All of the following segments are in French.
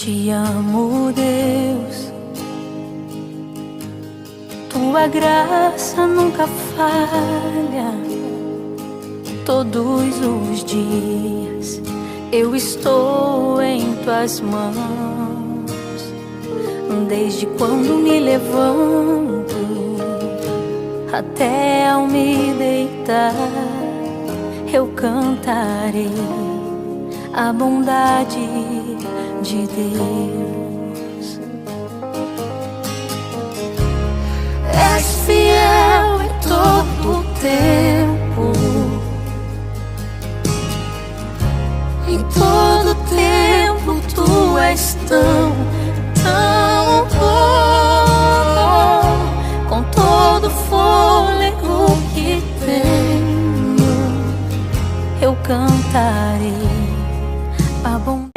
Te amo, Deus, tua graça nunca falha. Todos os dias eu estou em tuas mãos. Desde quando me levanto até ao me deitar, eu cantarei a bondade de Deus. És fiel em todo o tempo, em todo tempo tu és tão bom. Com todo fôlego que tenho, eu cantarei a bondade.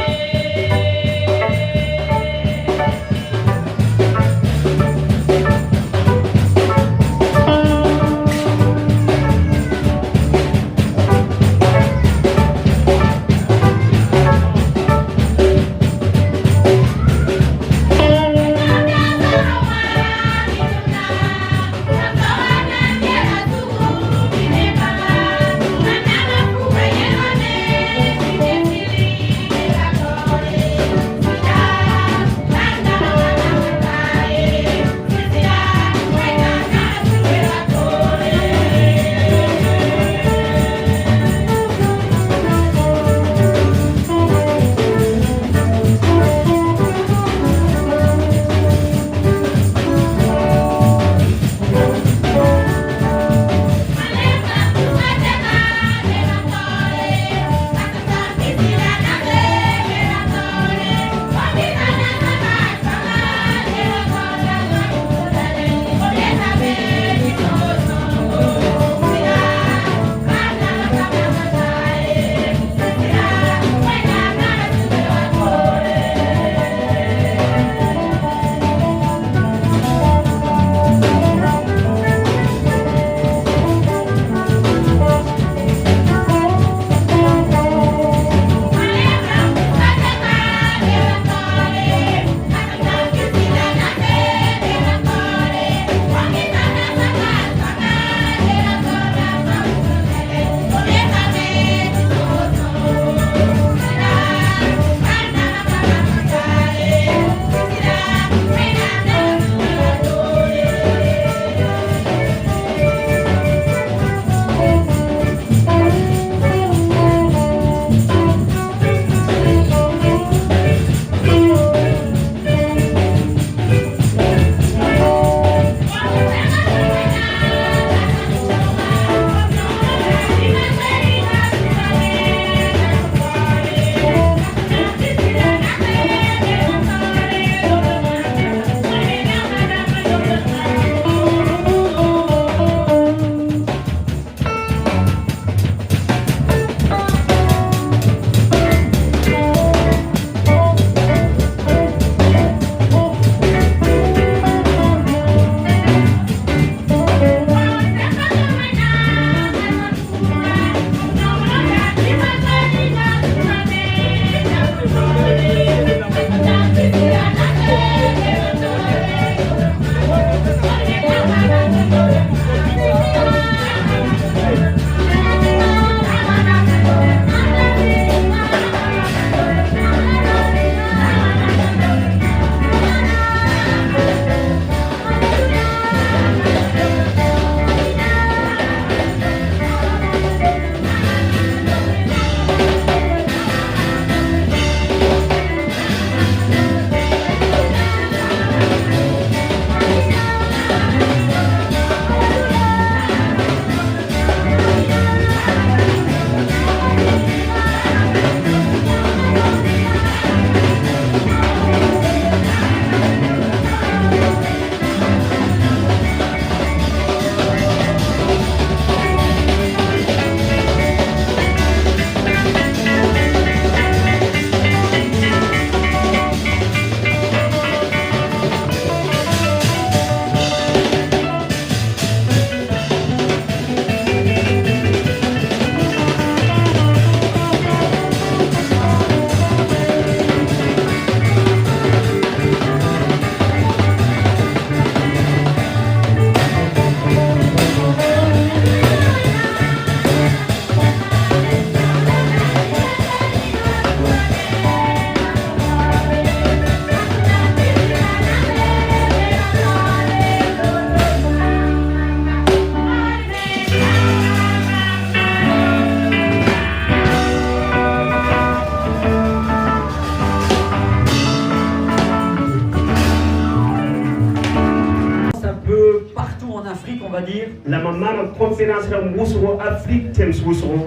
Afrique, on va dire. La maman conférence la musro Afrique thème musro.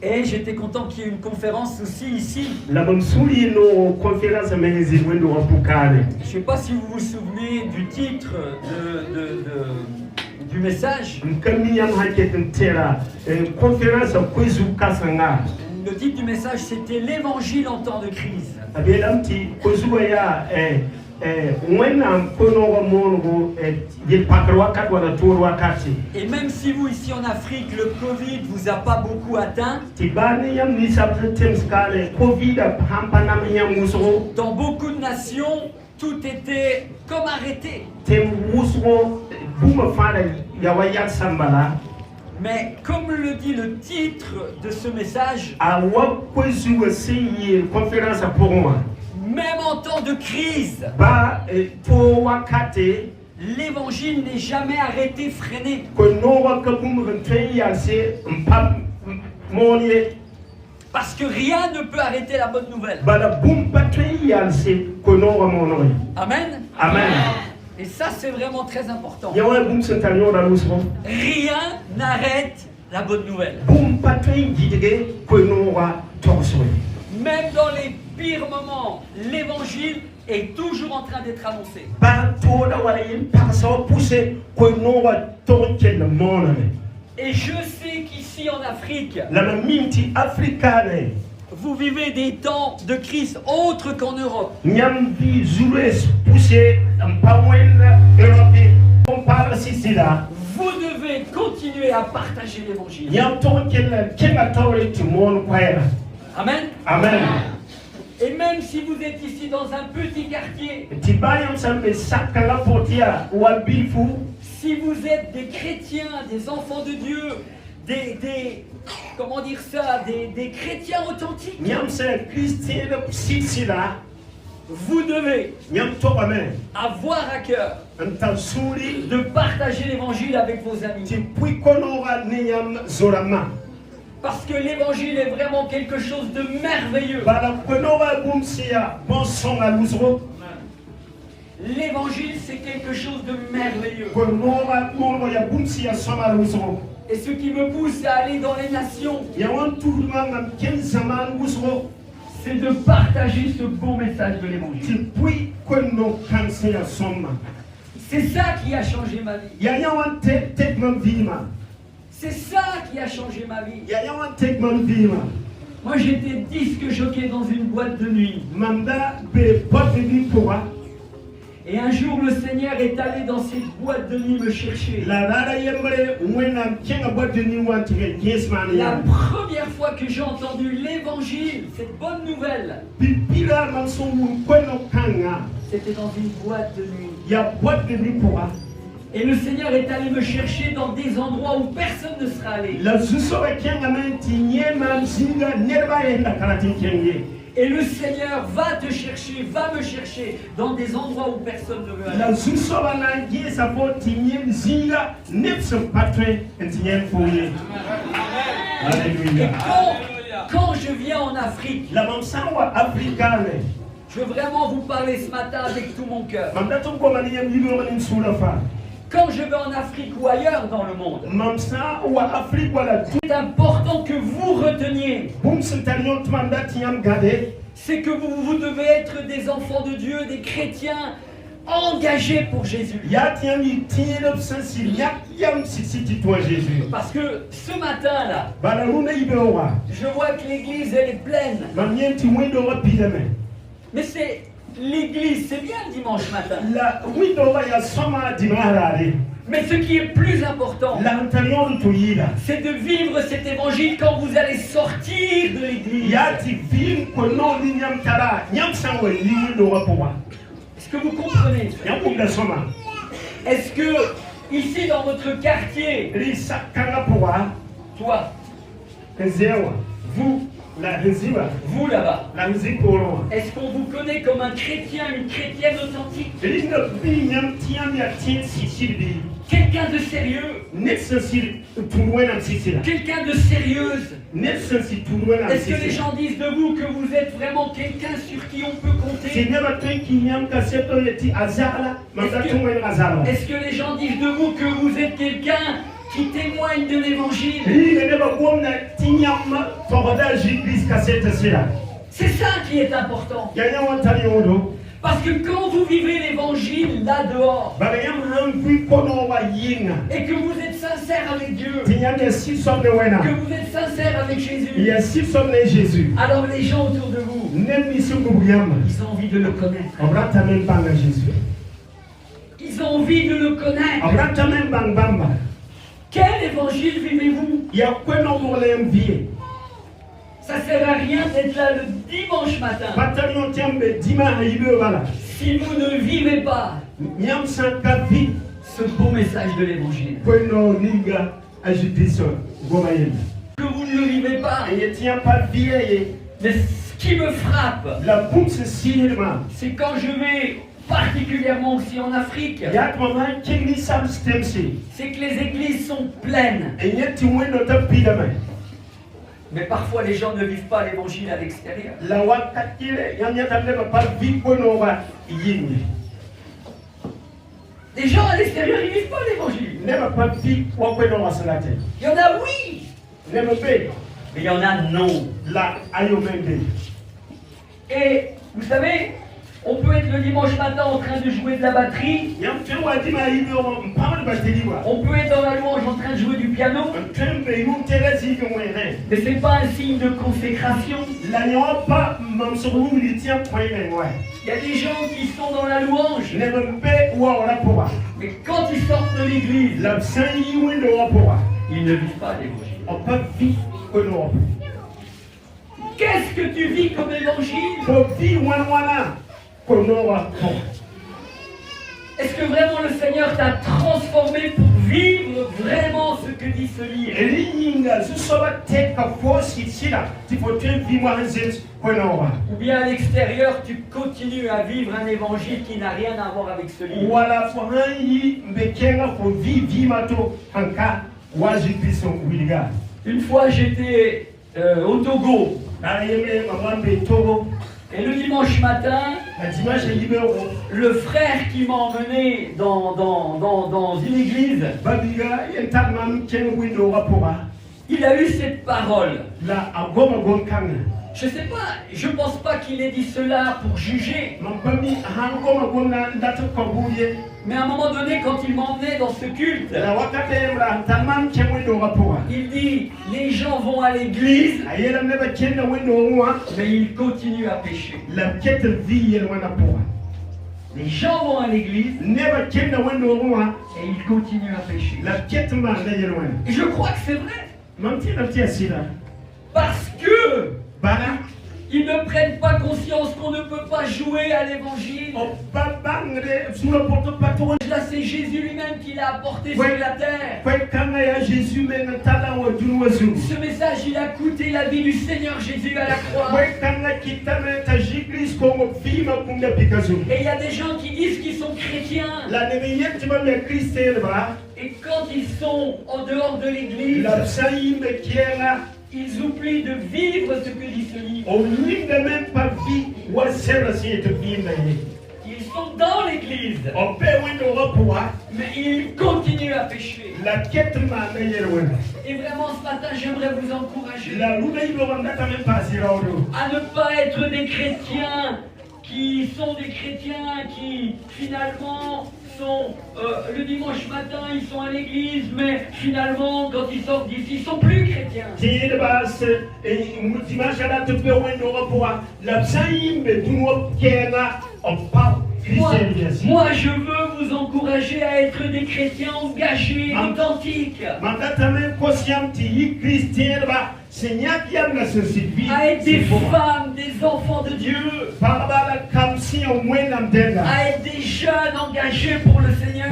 Et j'étais content qu'il y ait une conférence aussi ici. La maman souli no conférence mais wendo rapukane. Je ne sais pas si vous vous souvenez du titre du message. Le titre du message, c'était l'évangile en temps de crise. Et même si vous, ici en Afrique, le Covid ne vous a pas beaucoup atteint, dans beaucoup de nations, tout était comme arrêté. Mais comme le dit le titre de ce message, même en temps de crise, l'évangile n'est jamais arrêté, freiné. Parce que rien ne peut arrêter la bonne nouvelle. Amen. Amen. Et ça, c'est vraiment très important. Rien n'arrête la bonne nouvelle. Même dans les pires moments, l'évangile est toujours en train d'être annoncé. Et je sais qu'ici en Afrique, vous vivez des temps de crise autres qu'en Europe. Vous devez continuer à partager l'évangile. Amen. Amen. Et même si vous êtes ici dans un petit quartier, si vous êtes des chrétiens, des enfants de Dieu, comment dire ça, des chrétiens authentiques, vous devez avoir à cœur de partager l'évangile avec vos amis. Parce que l'évangile est vraiment quelque chose de merveilleux. L'évangile, c'est quelque chose de merveilleux. Et ce qui me pousse à aller dans les nations, c'est de partager ce beau message de l'évangile. C'est ça qui a changé ma vie. C'est ça qui a changé ma vie. Moi, j'étais disque jockey dans une boîte de nuit. Et un jour, le Seigneur est allé dans cette boîte de nuit me chercher. La première fois que j'ai entendu l'évangile, cette bonne nouvelle, c'était dans une boîte de nuit. Et le Seigneur est allé me chercher dans des endroits où personne ne sera allé. Et le Seigneur va te chercher, va me chercher dans des endroits où personne ne veut aller. Et quand je viens en Afrique, je veux vraiment vous parler ce matin avec tout mon cœur. Quand je vais en Afrique ou ailleurs dans le monde, c'est important que vous reteniez, c'est que vous devez être des enfants de Dieu, des chrétiens engagés pour Jésus. Parce que ce matin-là, je vois que l'église elle est pleine. Mais c'est l'église, c'est bien le dimanche matin. Mais ce qui est plus important, c'est de vivre cet évangile quand vous allez sortir de l'église. Est-ce que vous comprenez? Est-ce que ici dans votre quartier, toi, vous, La Riziba. Vous là-bas, La Rizipolo. est-ce qu'on vous connaît comme un chrétien, une chrétienne authentique? Elinga binyam tiam ya tien sisirbi. Quelqu'un de sérieux? Netsensir tunwena sisira. Quelqu'un de sérieuse? Netsensir tunwena Est-ce que les sisira. gens disent de vous que vous êtes vraiment quelqu'un sur qui on peut compter? Seigneur kinyam kaseto yeti azala. Mandatumwen azala. Est-ce que les gens disent de vous que vous êtes quelqu'un qui témoigne de l'évangile? C'est ça qui est important. Parce que quand vous vivez l'évangile là dehors, et que vous êtes sincère avec Dieu, que vous êtes sincère avec Jésus, alors les gens autour de vous, ils ont envie de le connaître. Ils ont envie de le connaître. Quel évangile vivez-vous? Ça sert à rien d'être là le dimanche matin si vous ne vivez pas ce beau message de l'évangile. Que vous ne le vivez pas. Mais ce qui me frappe, c'est quand je vais particulièrement aussi en Afrique, c'est que les églises sont pleines. Mais parfois les gens ne vivent pas l'évangile à l'extérieur. Les gens à l'extérieur, ils ne vivent pas l'évangile. Il y en a oui, mais il y en a non. Et vous savez, on peut être le dimanche matin en train de jouer de la batterie. On peut être dans la louange en train de jouer du piano. Mais ce n'est pas un signe de consécration. Il y a des gens qui sont dans la louange. Mais quand ils sortent de l'église, ils ne vivent pas l'évangile. Qu'est-ce que tu vis comme évangile? Est-ce que vraiment le Seigneur t'a transformé pour vivre vraiment ce que dit ce livre? Ou bien à l'extérieur, tu continues à vivre un évangile qui n'a rien à voir avec ce livre? Une fois j'étais au Togo. Et le dimanche matin, le frère qui m'a emmené dans une église, il a eu cette parole. Je sais pas, je pense pas qu'il ait dit cela pour juger. Mais à un moment donné, quand il m'emmenait dans ce culte, il dit, les gens vont à l'église, mais ils continuent à pécher. Les gens vont à l'église, et ils continuent à pécher. Et je crois que c'est vrai. Parce que ils ne prennent pas conscience qu'on ne peut pas jouer à l'évangile. Là, c'est Jésus lui-même qui l'a apporté sur la terre. Ce message, il a coûté la vie du Seigneur Jésus à la croix. Et il y a des gens qui disent qu'ils sont chrétiens. Et quand ils sont en dehors de l'église, ils oublient de vivre ce que dit ce livre. Ils sont dans l'église, mais ils continuent à pécher. Et vraiment ce matin, j'aimerais vous encourager à ne pas être des chrétiens qui sont des chrétiens qui finalement sont le dimanche matin, ils sont à l'église, mais finalement, quand ils sortent d'ici, ils sont plus chrétiens. Moi, je veux vous encourager à être des chrétiens engagés, authentiques. à être des femmes, des enfants de Dieu, à être des jeunes engagés pour le Seigneur,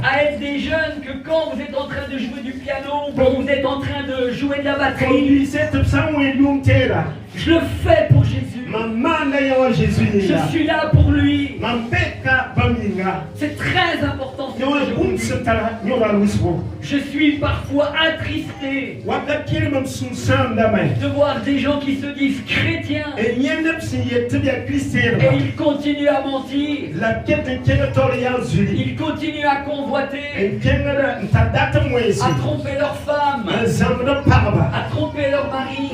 à être des jeunes que quand vous êtes en train de jouer du piano, quand vous êtes en train de jouer de la batterie, je le fais pour Jésus. Je suis là pour lui. C'est très important. Je suis parfois attristé de voir des gens qui se disent chrétiens et ils continuent à mentir. Ils continuent à convoiter, à tromper leurs femmes, à tromper leur mari.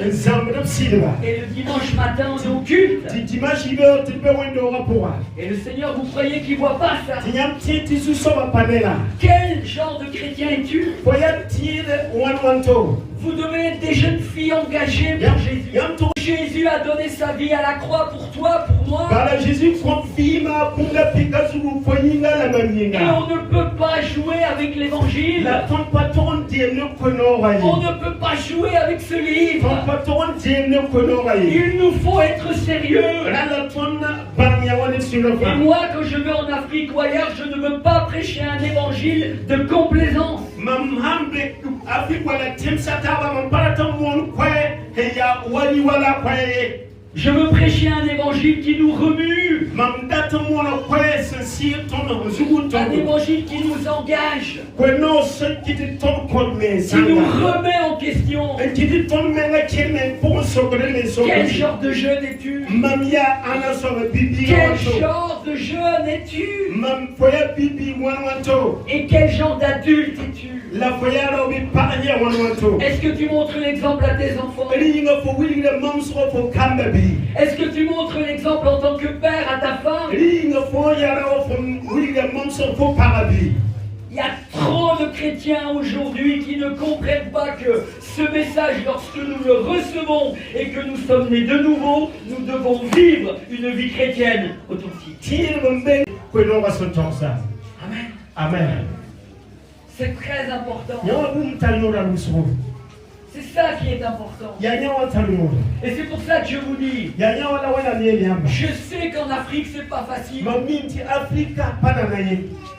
Et le dimanche matin, on est au culte. Et le Seigneur, vous croyez qu'il ne voit pas ça? Quel genre de chrétien es-tu? Vous devez être des jeunes filles engagées pour Jésus. Jésus a donné sa vie à la croix pour toi, pour moi. Et on ne peut pas jouer avec l'évangile. On ne peut pas jouer avec ce livre. Il nous faut être sérieux. Et moi, quand je vais en Afrique ou ailleurs, je ne veux pas prêcher un évangile de complaisance. Je veux prêcher un évangile qui nous remue, un évangile qui nous engage, qui nous remet en question. Quel genre de jeune es-tu? Quel genre de jeune es-tu? Et quel genre d'adulte es-tu? Est-ce que tu montres l'exemple à tes enfants? Est-ce que tu montres l'exemple en tant que père à ta femme? Il y a trop de chrétiens aujourd'hui qui ne comprennent pas que ce message, lorsque nous le recevons et que nous sommes nés de nouveau, nous devons vivre une vie chrétienne authentique. Amen. Amen. C'est très important. C'est ça qui est important. Et c'est pour ça que je vous dis, je sais qu'en Afrique c'est pas facile.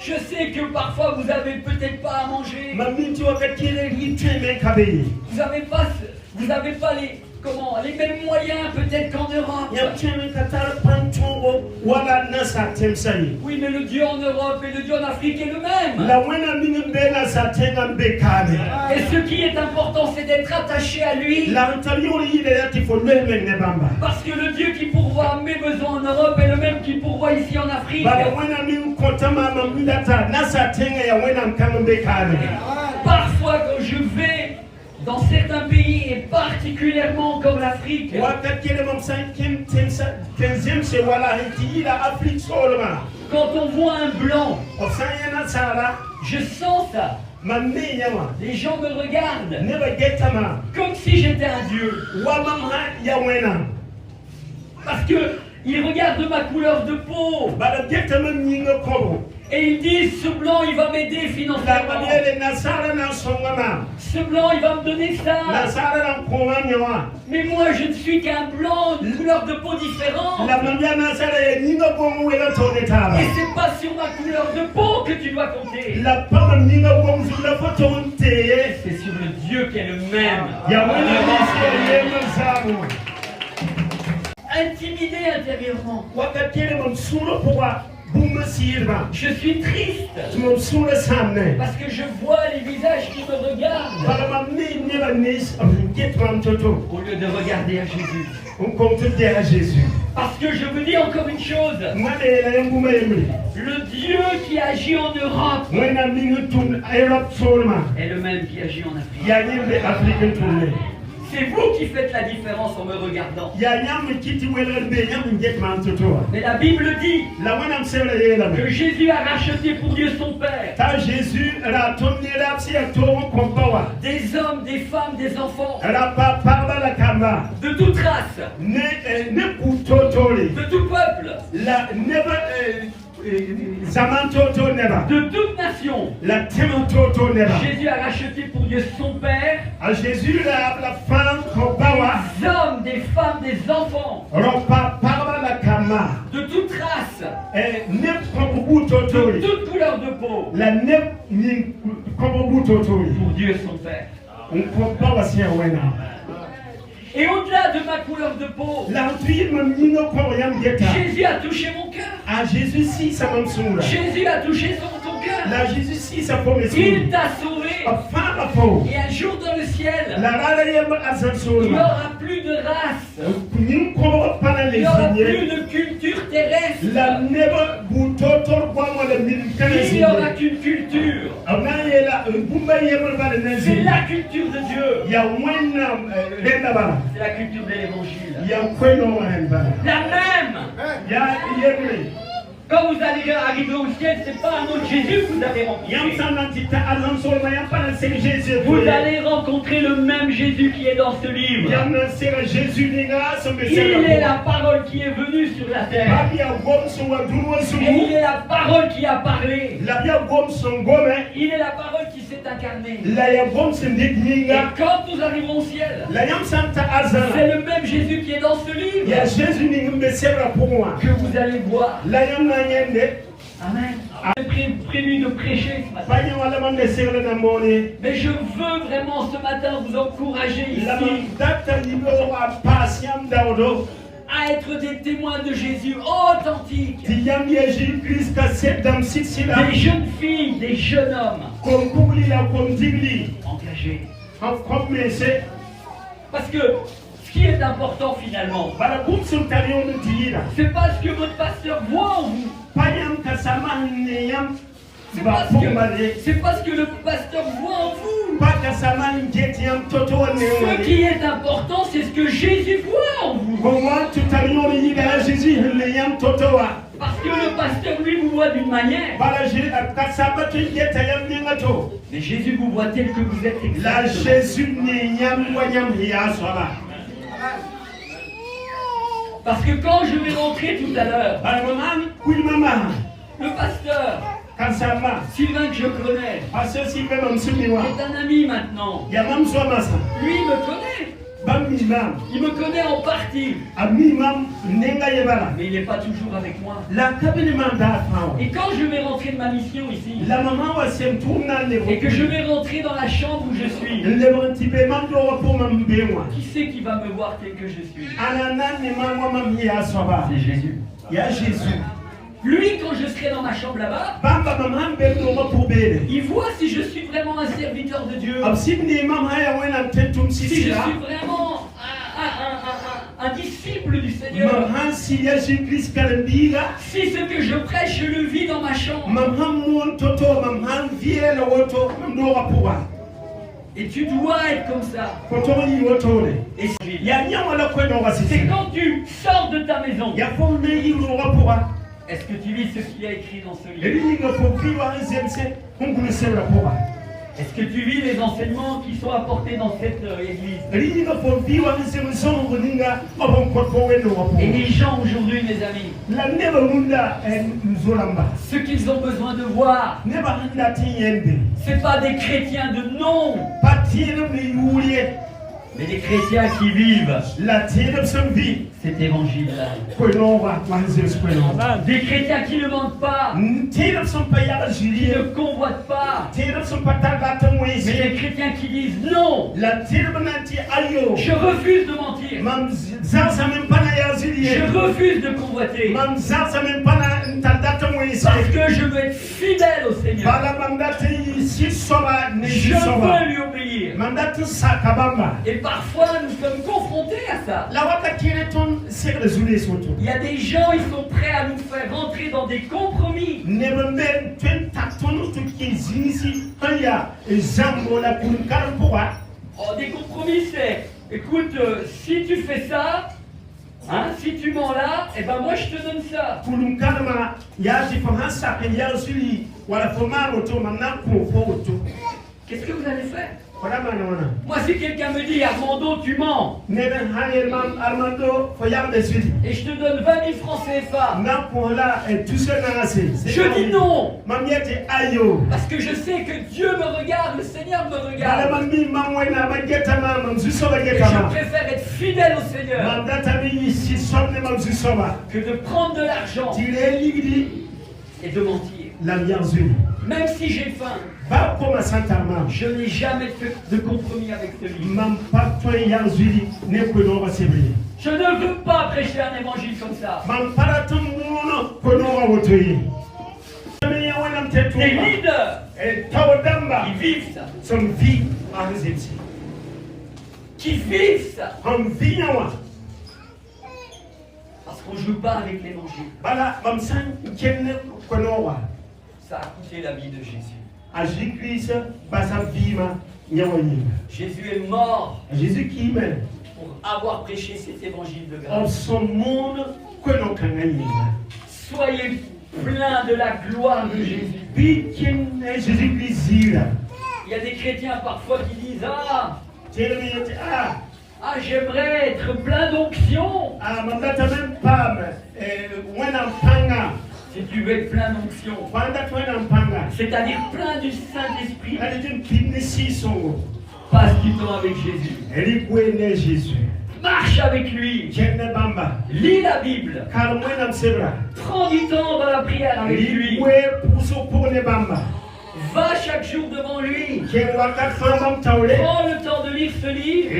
Je sais que parfois vous avez peut-être pas à manger. Vous avez pas les mêmes moyens peut-être qu'en Europe. Oui, mais le Dieu en Europe et le Dieu en Afrique est le même. Et ce qui est important, c'est d'être attaché à lui. Parce que le Dieu qui pourvoit mes besoins en Europe est le même qui pourvoit ici en Afrique. Parfois quand je vais dans certains pays, et particulièrement comme l'Afrique, quand on voit un blanc, je sens ça. Les gens me regardent comme si j'étais un dieu. Parce qu'ils regardent ma couleur de peau. Et ils disent, ce blanc il va m'aider financièrement. Ce blanc il va me donner ça. Mais moi je ne suis qu'un blanc de couleur de peau différente. Et c'est pas sur ma couleur de peau que tu dois compter. C'est sur le Dieu qui est le même. Intimidé intérieurement. Je suis triste parce que je vois les visages qui me regardent au lieu de regarder à Jésus. Parce que je vous dis encore une chose, le Dieu qui agit en Europe est le même qui agit en Afrique. C'est vous qui faites la différence en me regardant. Mais la Bible dit que Jésus a racheté pour Dieu son Père des hommes, des femmes, des enfants de toute race, de tout peuple, de toute nation. Jésus a racheté pour Dieu son Père. Jésus la femme des hommes, des femmes, des enfants. De toute race. De toute couleur de peau. Pour Dieu son Père. Et au-delà de ma couleur de peau, Jésus a touché mon cœur. Jésus a touché ton cœur. Il t'a sauvé. Et un jour dans le ciel, il n'y aura plus de race. Il n'y aura plus de culture terrestre. Il n'y aura qu'une culture. C'est la culture de Dieu. C'est la culture de l'évangile. La même. Quand vous allez arriver au ciel, ce n'est pas un autre Jésus que vous allez rencontrer. Vous allez rencontrer le même Jésus qui est dans ce livre. Il est la parole qui est venue sur la terre. Et il est la parole qui a parlé. Il est la parole qui s'est incarnée. Et quand nous arriverons au ciel, c'est le même Jésus qui est dans ce livre que vous allez voir. Amen. J'ai prévu de prêcher ce matin. Mais je veux vraiment ce matin vous encourager ici à être des témoins de Jésus authentiques. Des jeunes filles, des jeunes hommes engagés. Parce que ce qui est important finalement, c'est pas ce que votre pasteur voit en vous. C'est pas ce que le pasteur voit en vous. Ce qui est important, c'est ce que Jésus voit en vous. Parce que le pasteur, lui, vous voit d'une manière. Mais Jésus vous voit tel que vous êtes exactement. Parce que quand je vais rentrer tout à l'heure, le pasteur Sylvain que je connais, qui est un ami maintenant, lui me connaît. Il me connaît en partie. Mais il n'est pas toujours avec moi. Et quand je vais rentrer de ma mission ici, et que je vais rentrer dans la chambre où je suis, qui c'est qui va me voir tel que je suis? C'est Jésus. Lui, quand je serai dans ma chambre là-bas, il voit si je suis vraiment un serviteur de Dieu, si je suis vraiment un disciple du Seigneur, si ce que je prêche, je le vis dans ma chambre. Et tu dois être comme ça. Et c'est quand tu sors de ta maison. Est-ce que tu lis ce qu'il y a écrit dans ce livre? Est-ce que tu vis les enseignements qui sont apportés dans cette église? Et les gens aujourd'hui, mes amis, ce qu'ils ont besoin de voir, c'est pas des chrétiens de nom, mais des chrétiens qui vivent cet évangile-là. Des chrétiens qui ne mentent pas, qui ne convoitent pas, mais des chrétiens qui disent non, je refuse de mentir, je refuse de convoiter, parce que je veux être fidèle au Seigneur, je veux lui obéir. Et parfois nous sommes confrontés à ça. Il y a des gens, ils sont prêts à nous faire rentrer dans des compromis. Oh, des compromis, c'est, écoute, si tu fais ça, hein, si tu mens là, eh ben moi je te donne ça. Qu'est-ce que vous allez faire? Moi, si quelqu'un me dit, Armando, tu mens, et je te donne 20 000 francs CFA, je dis non. Parce que je sais que Dieu me regarde, le Seigneur me regarde. Et je préfère être fidèle au Seigneur que de prendre de l'argent et de mentir. Même si j'ai faim, je n'ai jamais fait de compromis avec celui. Je ne veux pas prêcher un évangile comme ça. Les leaders, ils vivent ça. Qui vivent ça. Parce qu'on ne joue pas avec l'évangile. Ça a coûté la vie de Jésus. Jésus est mort pour avoir prêché cet évangile de grâce. Soyez pleins de la gloire de Jésus. Il y a des chrétiens parfois qui disent j'aimerais être plein d'onction. Si tu veux être plein d'onction, c'est-à-dire plein du Saint-Esprit, passe du temps avec Jésus. Marche avec lui. Lis la Bible. Prends du temps dans la prière avec lui. Va chaque jour devant lui. Prends le temps de lire ce livre.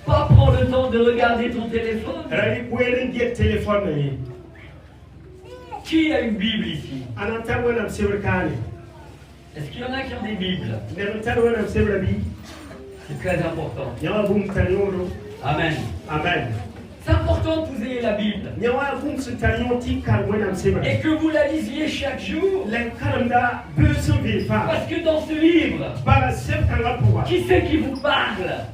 Pas prendre le temps de regarder ton téléphone. Qui a une Bible ici? Est-ce qu'il y en a qui ont des Bibles? C'est très important. Amen. C'est important que vous ayez la Bible. Et que vous la lisiez chaque jour. Parce que dans ce livre, qui c'est qui vous parle?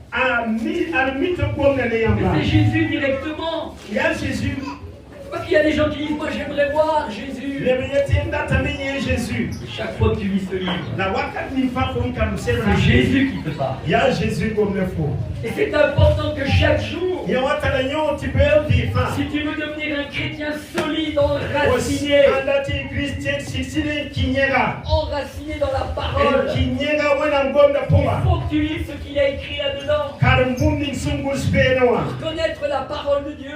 C'est Jésus directement. Parce qu'il y a des gens qui disent, moi j'aimerais voir Jésus. Chaque fois que tu lis ce livre, c'est Jésus qui te parle. Et c'est important que chaque jour, si tu veux devenir un chrétien solide, enraciné dans la parole, il faut que tu lises ce qu'il a écrit là-dedans. Pour connaître la parole de Dieu.